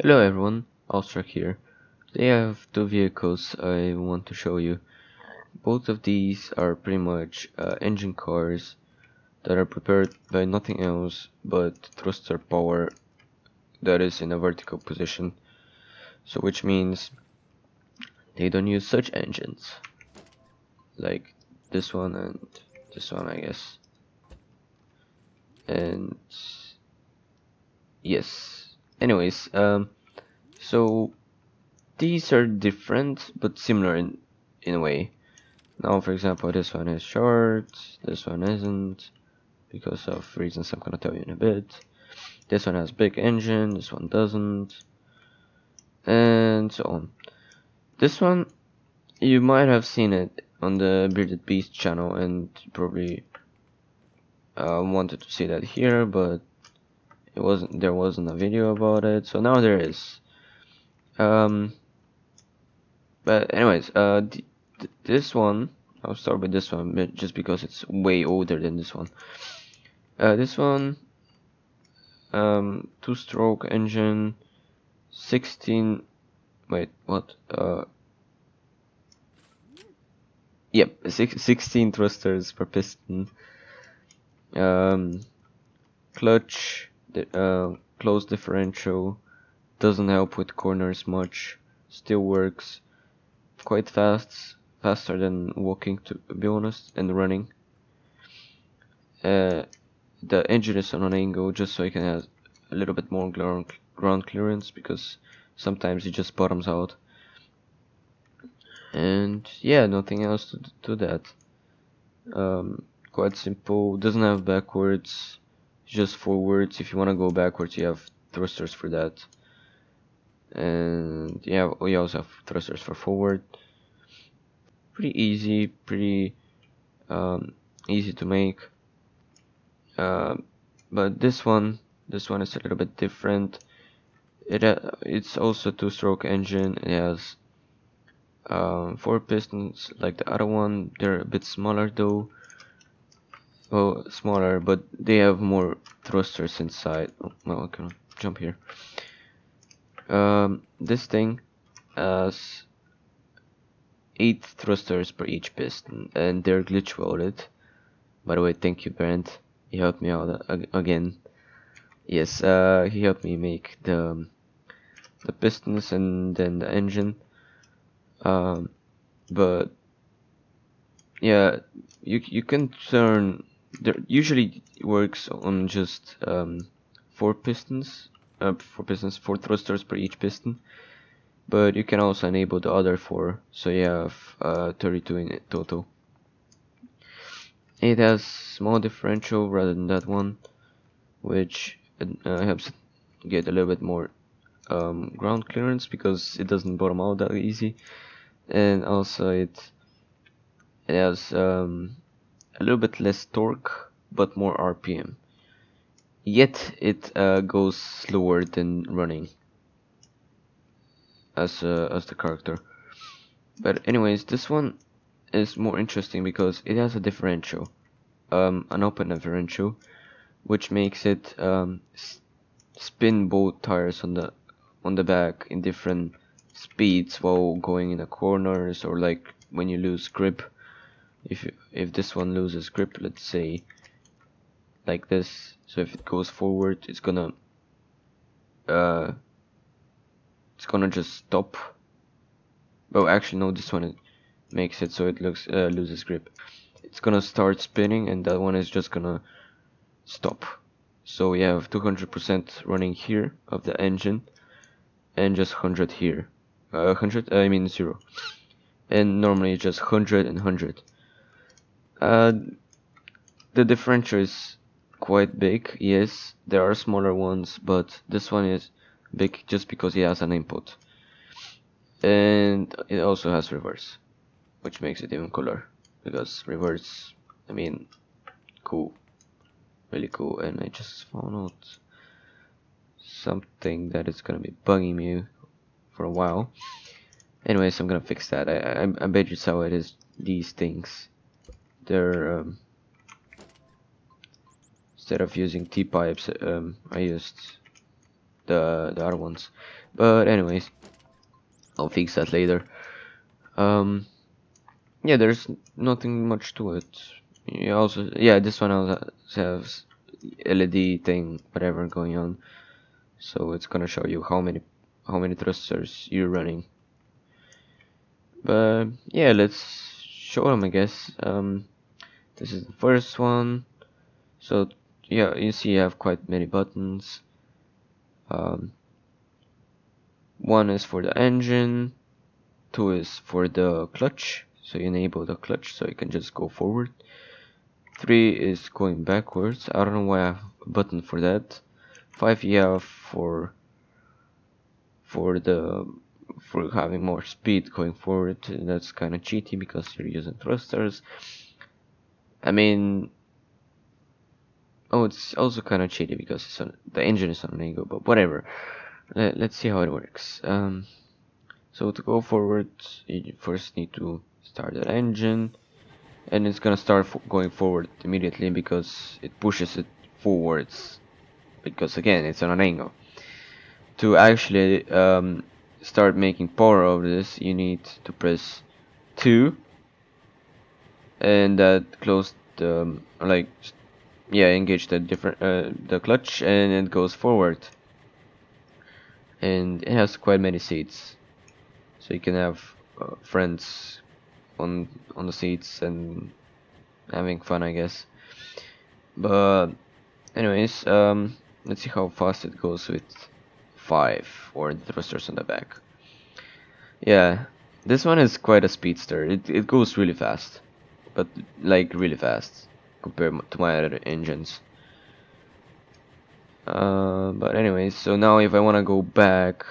Hello everyone, Alstrak here. Today I have two vehicles I want to show you. Both of these are pretty much engine cars that are prepared by nothing else but thruster power that is in a vertical position. So which means they don't use such engines like this one and this one, I guess. And yes. Anyways, so these are different but similar in a way. Now, for example, this one is short, this one isn't, because of reasons I'm gonna tell you in a bit. This one has big engine, this one doesn't, and so on. This one, you might have seen it on the Bearded Beast channel, and probably wanted to see that here, but there wasn't a video about it, so now there is. But anyways, this one, I'll start with this one, just because it's way older than this one. This one, two-stroke engine, 16. Wait, what? Yep, 16 thrusters per piston. Clutch, closed differential, doesn't help with corners much. Still works quite fast, faster than walking, to be honest, and running. The engine is on an angle just so you can have a little bit more ground clearance, because sometimes it just bottoms out. And yeah, nothing else to that. Quite simple. Doesn't have backwards, just forwards. If you want to go backwards, you have thrusters for that. And yeah, we also have thrusters for forward. Pretty easy, pretty easy to make. But this one is a little bit different. It's also two-stroke engine. It has 4 pistons like the other one. They're a bit smaller though. Well, smaller, but they have more thrusters inside. Oh, well, I can jump here. This thing has 8 thrusters per each piston, and they're glitch welded. By the way, thank you, Brent. He helped me out again. Yes, he helped me make the pistons and then the engine. But yeah, you can turn. There usually works on just 4 pistons, 4 thrusters per each piston. But you can also enable the other 4, so you have 32 in it total. It has small differential rather than that one, which helps it get a little bit more ground clearance, because it doesn't bottom out that easy. And also it has a little bit less torque but more RPM, yet it goes slower than running as the character. But anyways, this one is more interesting because it has a differential, an open differential, which makes it spin both tires on the back in different speeds while going in the corners, or like when you lose grip. If this one loses grip, let's say like this, so if it goes forward, it's gonna just stop. Oh, actually no, this one makes it so it loses grip. It's gonna start spinning, and that one is just gonna stop. So we have 200% running here of the engine, and just 100 here. 100, I mean 0. And normally it's just 100 and 100. The differential is quite big, yes. There are smaller ones, but this one is big just because it has an input. And it also has reverse, which makes it even cooler, because reverse, I mean, cool, really cool. And I just found out something that is gonna be bugging me for a while. Anyways, I'm gonna fix that. I bet you saw it is these things. They're instead of using T-pipes, I used the other ones. But anyways, I'll fix that later. Yeah, there's nothing much to it. You also, yeah, this one also has LED thing, whatever going on. So it's gonna show you how many thrusters you're running. But yeah, let's show them, I guess. This is the first one. So yeah, you see, you have quite many buttons. One is for the engine, two is for the clutch, so you enable the clutch so you can just go forward. 3 is going backwards. I don't know why I have a button for that. 5 you have for having more speed going forward. That's kind of cheaty because you're using thrusters. I mean, oh, it's also kind of cheaty because the engine is on an angle, but whatever. Let's see how it works. So to go forward, you first need to start the engine, and it's gonna start going forward immediately because it pushes it forwards, because again it's on an angle. To actually start making power of this, you need to press 2, and that close the engage the clutch, and it goes forward. And it has quite many seats, so you can have friends on the seats and having fun, I guess. But anyways, let's see how fast it goes with 5 or the thrusters on the back. Yeah, this one is quite a speedster. It goes really fast, but like really fast compared to my other engines. But anyways, so now if I want to go back,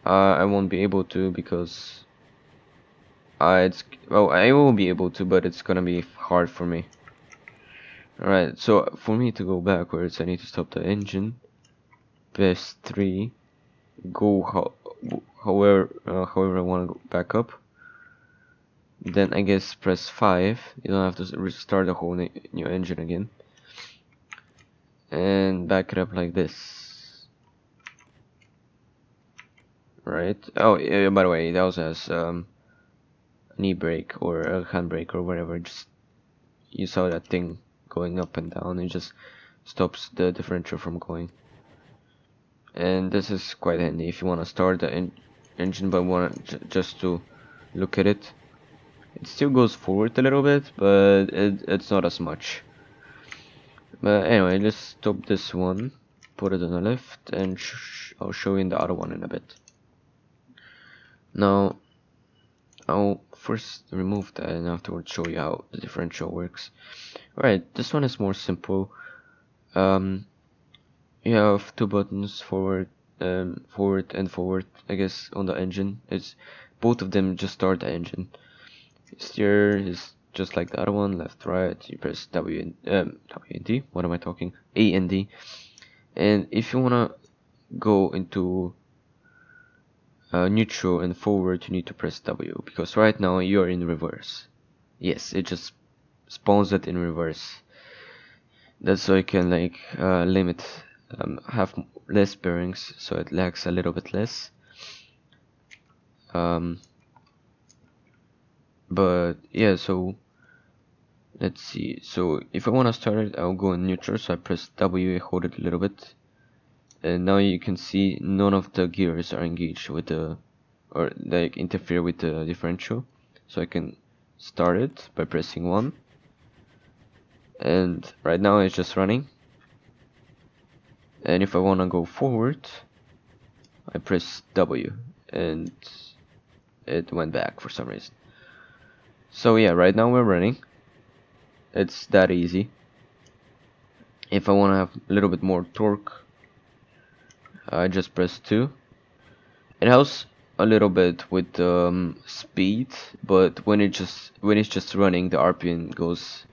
I won't be able to because I will be able to, but it's gonna be hard for me. Alright, so for me to go backwards, I need to stop the engine, press 3, go however I want to go back up. Then I guess press 5. You don't have to restart the whole new engine again, and back it up like this. Right. Oh, yeah, by the way, it also has knee brake or a handbrake or whatever. Just you saw that thing going up and down. It just stops the differential from going. And this is quite handy if you want to start the engine but want just to look at it. It still goes forward a little bit, but it's not as much. But anyway, let's stop this one, put it on the left, and I'll show you the other one in a bit. Now, I'll first remove that and afterwards show you how the differential works. Alright, this one is more simple. You have 2 buttons, forward and forward, I guess, on the engine. It's both of them just start the engine. Steer is just like the other one, left, right. You press W and D. What am I talking? A and D. And if you wanna go into neutral and forward, you need to press W, because right now you're in reverse. Yes, it just spawns it in reverse. That's so you can like have less bearings, so it lags a little bit less. But yeah, so let's see. So if I want to start it, I'll go in neutral, so I press W, hold it a little bit, and now you can see none of the gears are engaged with the, or like interfere with the differential. So I can start it by pressing 1, and right now it's just running. And if I want to go forward, I press W, and it went back for some reason. So yeah, right now we're running. It's that easy. If I want to have a little bit more torque, I just press 2. It helps a little bit with speed, but when it's just running, the RPM goes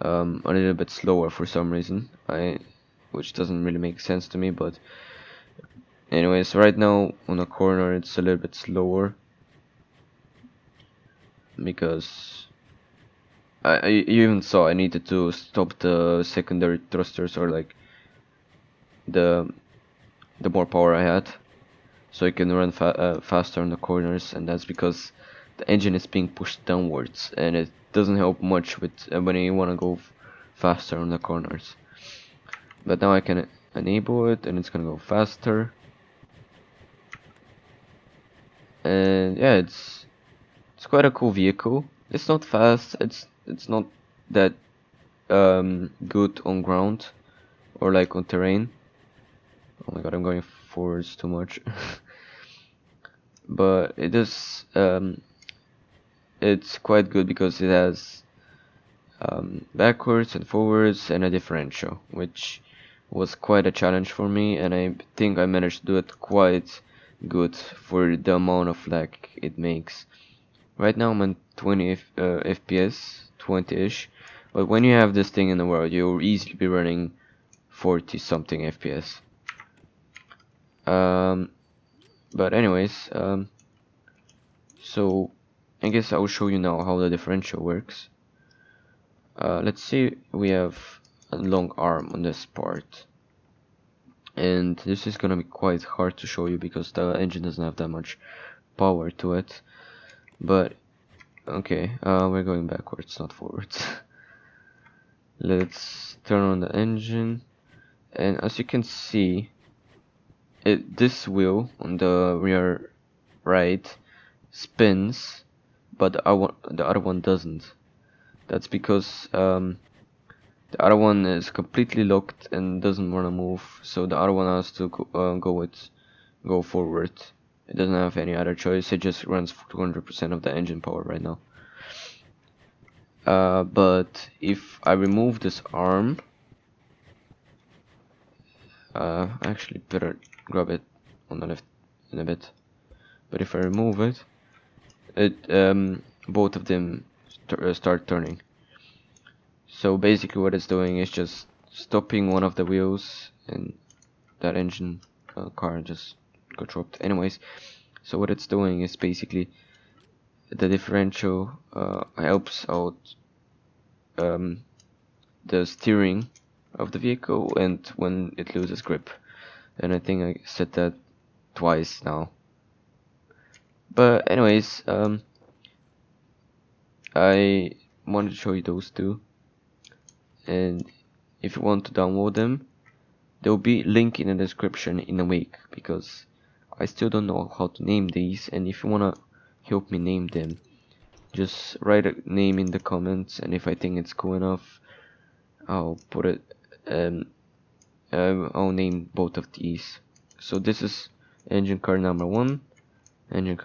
a little bit slower for some reason. Which doesn't really make sense to me, but anyways, right now on the corner it's a little bit slower because you even saw I needed to stop the secondary thrusters, or like the the more power I had, so it can run faster on the corners, and that's because the engine is being pushed downwards, and it doesn't help much with when you want to go faster on the corners. But now I can enable it, and it's gonna go faster. And yeah, it's quite a cool vehicle. It's not fast. It's not that good on ground or like on terrain. Oh my god, I'm going forwards too much. But it is it's quite good because it has backwards and forwards and a differential, which was quite a challenge for me, and I think I managed to do it quite good for the amount of lag it makes. Right now I'm on 20 FPS, 20-ish, but when you have this thing in the world, you'll easily be running 40 something FPS. But anyways, so I guess I'll show you now how the differential works. Let's see, we have a long arm on this part, and this is gonna be quite hard to show you because the engine doesn't have that much power to it. But okay, we're going backwards, not forwards. Let's turn on the engine, and as you can see, this wheel on the rear right spins, but the other one doesn't. That's because the other one is completely locked and doesn't want to move, so the other one has to go forward. It doesn't have any other choice. It just runs 200% of the engine power right now. But if I remove this arm, actually better grab it on the left in a bit. But if I remove it, both of them start turning. So basically what it's doing is just stopping one of the wheels, and that engine car just got dropped. Anyways, so what it's doing is basically the differential helps out the steering of the vehicle and when it loses grip. And I think I said that twice now. But anyways, I wanted to show you those two, and if you want to download them, there will be a link in the description in a week, because I still don't know how to name these, and if you wanna help me name them, just write a name in the comments, and if I think it's cool enough, I'll put it. I'll name both of these. So this is engine car number 1, engine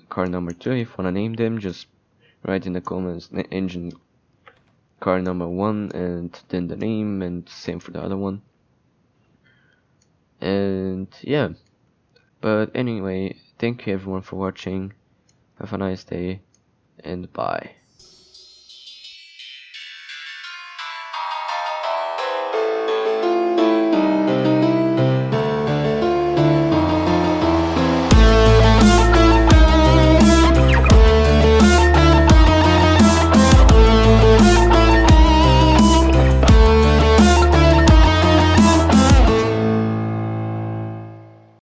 car number 2. If you wanna name them, just write in the comments engine car number 1 and then the name, and same for the other one. And yeah, but anyway, thank you everyone for watching. Have a nice day, and bye.